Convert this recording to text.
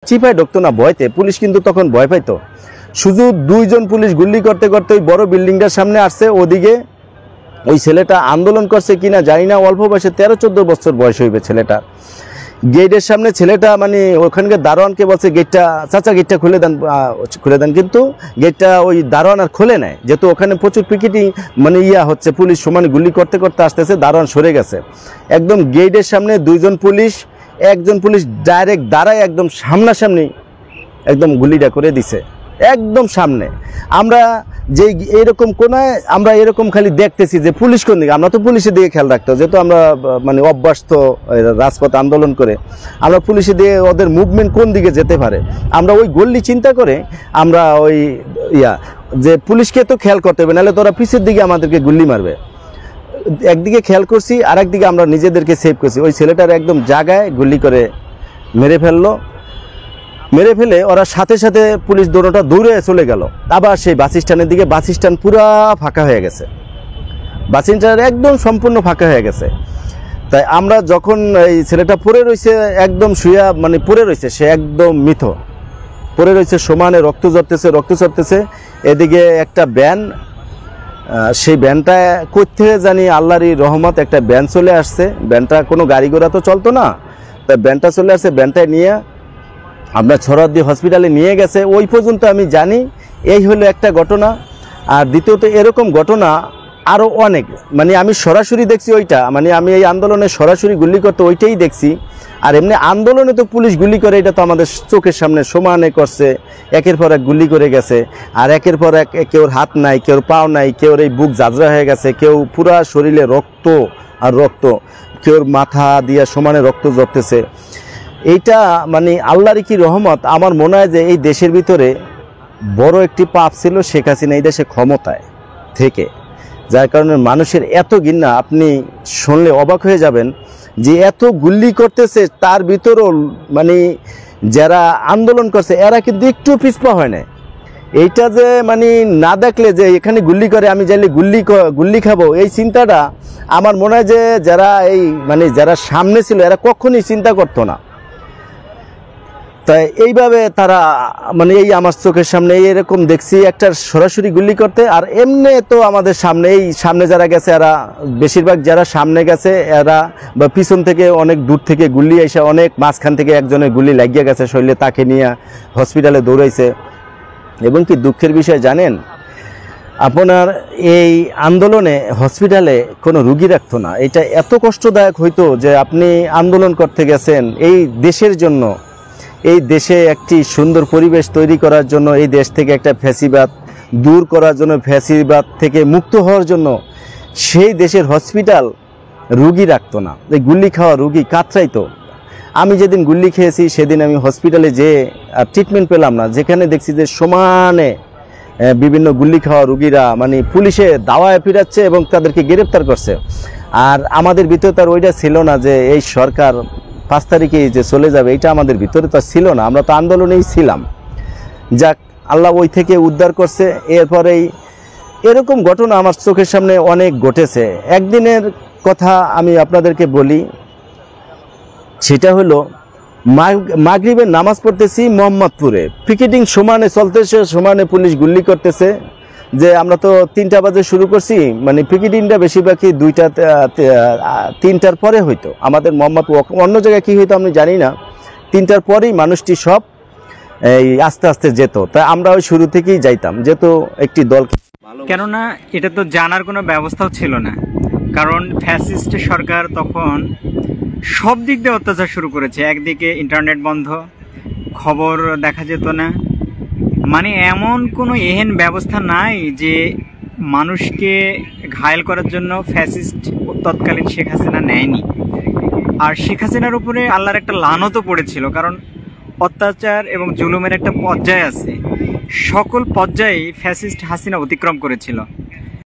চিপায় ঢুকতো না ভয়তে, পুলিশ কিন্তু তখন ভয় পাইতো। শুধু 2 জন পুলিশ গুলি করতে করতে ওই বড় বিল্ডিংটার সামনে আসছে, ওদিকে ওই ছেলেটা আন্দোলন করছে কিনা জানি না, অল্প বয়সে 13-14 বছর বয়স হইবে ছেলেটা। গেটের সামনে ছেলেটা মানে ওখানকার দারোয়ানকে বলছে গেটটা, চাচা গেটটা খুলে দেন, কিন্তু গেটটা ওই দারোয়ান আর খুলে নেয়, যেহেতু ওখানে প্রচুর পিকেটিং মানে হচ্ছে, পুলিশ সমানে গুলি করতে করতে আসতেছে, দারোয়ান সরে গেছে। একদম গেটের সামনে 2 জন পুলিশ, একজন পুলিশ ডাইরেক্ট দাঁড়ায় একদম সামনাসামনি একদম গুলিটা করে দিছে, একদম সামনে। আমরা যে এরকম কোনায় আমরা এরকম খালি দেখতেছি যে পুলিশ কোন দিকে, আমরা তো পুলিশের দিকে খেয়াল রাখতে, যেহেতু আমরা মানে অভ্যস্ত রাজপথ আন্দোলন করে, আমরা পুলিশের দিকে ওদের মুভমেন্ট কোন দিকে যেতে পারে, আমরা ওই গল্লি চিন্তা করে আমরা ওই যে পুলিশকে তো খেয়াল করতে হবে, নাহলে তোরা পিছের দিকে আমাদেরকে গুলি মারবে, একদিকে খেয়াল করছি, আর একদিকে আমরা নিজেদেরকে সেভ করছি। ওই ছেলেটার একদম জায়গায় গুলি করে মেরে ফেললো। মেরে ফেলে ওরা সাথে সাথে পুলিশ দৌড়টা দৌড়ে চলে গেল আবার সেই বাস স্ট্যান্ডের দিকে। বাস স্ট্যান্ড পুরা ফাঁকা হয়ে গেছে, বাস স্ট্যান্ড একদম সম্পূর্ণ ফাঁকা হয়ে গেছে। তাই আমরা যখন এই ছেলেটা পড়ে রয়েছে, একদম শুয়া মানে পড়ে রয়েছে, সে একদম মৃত পড়ে রয়েছে, সমানে রক্ত ঝরতেছে। এদিকে একটা ব্যান, সেই ব্যানটা করতে জানি আল্লাহরই রহমত, একটা ব্যান চলে আসছে। ব্যানটা কোনো গাড়ি ঘোড়া তো চলতো না, তাই ব্যানটা চলে আসছে, ব্যানটায় নিয়ে আমরা ছড়াদি হসপিটালে নিয়ে গেছে। ওই পর্যন্ত আমি জানি। এই হলো একটা ঘটনা। আর দ্বিতীয়ত এরকম ঘটনা আরও অনেক, মানে আমি সরাসরি দেখছি ওইটা, মানে আমি এই আন্দোলনে সরাসরি গুলি করতে ওইটাই দেখছি। আর এমনি আন্দোলনে তো পুলিশ গুলি করে, এটা তো আমাদের চোখের সামনে সমানে করছে, একের পর এক গুলি করে গেছে। আর একের পর এক, কেউর হাত নাই, কেউর পাও নাই, কেউর এই বুক ঝাঁঝরা হয়ে গেছে, কেউ পুরা শরীরে রক্ত আর রক্ত, কেউর মাথা দিয়া সমানে রক্ত ঝরতেছে। এইটা মানে আল্লাহর কি রহমত। আমার মনে হয় যে এই দেশের ভিতরে বড় একটি পাপ ছিল শেখ হাসিনা এই দেশে ক্ষমতায় থেকে, যার কারণে মানুষের এত ঘৃণা, আপনি শুনলে অবাক হয়ে যাবেন যে এত গুলি করতেছে, তার ভিতরেও মানে যারা আন্দোলন করছে এরা কিন্তু একটু পিছপা হয় না। এইটা যে মানে না দেখলে যে এখানে গুলি করে, আমি চাইলে গুল্লি খাবো, এই চিন্তাটা আমার মনে হয় যে যারা এই মানে যারা সামনে ছিল এরা কখনই চিন্তা করতো না। তাই এইভাবে তারা মানে এই আমার চোখের সামনে এরকম দেখছি একটা সরাসরি গুলি করতে। আর এমনি তো আমাদের সামনে এই সামনে যারা গেছে এরা বেশিরভাগ যারা সামনে গেছে এরা বা পিছন থেকে অনেক দূর থেকে গুলি এসে অনেক মাঝখান থেকে একজনের গুলি লাগিয়ে গেছে শরীরে, তাকে নিয়ে হসপিটালে দৌড়াইছে। এবং কি দুঃখের বিষয় জানেন, আপনার এই আন্দোলনে হসপিটালে কোনো রুগী রাখতো না। এটা এত কষ্টদায়ক হইতো যে আপনি আন্দোলন করতে গেছেন এই দেশের জন্য, এই দেশে একটি সুন্দর পরিবেশ তৈরি করার জন্য, এই দেশ থেকে একটা ফ্যাসিবাদ দূর করার জন্য, ফ্যাসিবাদ থেকে মুক্ত হওয়ার জন্য, সেই দেশের হসপিটাল রুগী রাখতো না। এই গুল্লি খাওয়া রুগী কাতরাইতো। আমি যেদিন গুল্লি খেয়েছি সেদিন আমি হসপিটালে যেয়ে ট্রিটমেন্ট পেলাম না, যেখানে দেখছি যে সমানে বিভিন্ন গুল্লি খাওয়া রুগীরা মানে পুলিশে দাওয়ায় ফিরাচ্ছে এবং তাদেরকে গ্রেপ্তার করছে। আর আমাদের ভিতরে তার ওইটা ছিল না যে এই সরকার 5 তারিখে যে চলে যাবে, এটা আমাদের ভিতরে তো ছিল না, আমরা তো আন্দোলনেই ছিলাম। যাক, আল্লাহ ওই থেকে উদ্ধার করছে। এরপরেই এরকম ঘটনা আমার চোখের সামনে অনেক ঘটেছে। একদিনের কথা আমি আপনাদেরকে বলি, সেটা হলো মাগরিবের নামাজ পড়তেছি মোহাম্মদপুরে, পিকেটিং সমানে চলতেছে, সমানে পুলিশ গুলি করতেছে। যে আমরা তো 3টা বাজে শুরু করছি, মানে পিকেটিংটা বেশিরভাগই 3টার পরে হইতো আমাদের মোহাম্মদপুর। অন্য জায়গায় কী হইতো আমি জানি না, 3টার পরেই মানুষটি সব এই আস্তে আস্তে যেত। তাই আমরা ওই শুরু থেকেই যাইতাম, যেহেতু একটি দল। কেননা এটা তো জানার কোনো ব্যবস্থাও ছিল না, কারণ ফ্যাসিস্ট সরকার তখন সব দিক দিয়ে অত্যাচার শুরু করেছে। একদিকে ইন্টারনেট বন্ধ, খবর দেখা যেত না, মানে এমন কোনো এহেন ব্যবস্থা নাই যে মানুষকে ঘায়েল করার জন্য ফ্যাসিস্ট তৎকালীন শেখ হাসিনা নেয়নি। আর শেখ হাসিনার উপরে আল্লাহর একটা লানতও পড়েছিল, কারণ অত্যাচার এবং জুলুমের একটা পর্যায় আছে, সকল পর্যায়ে ফ্যাসিস্ট হাসিনা অতিক্রম করেছিল।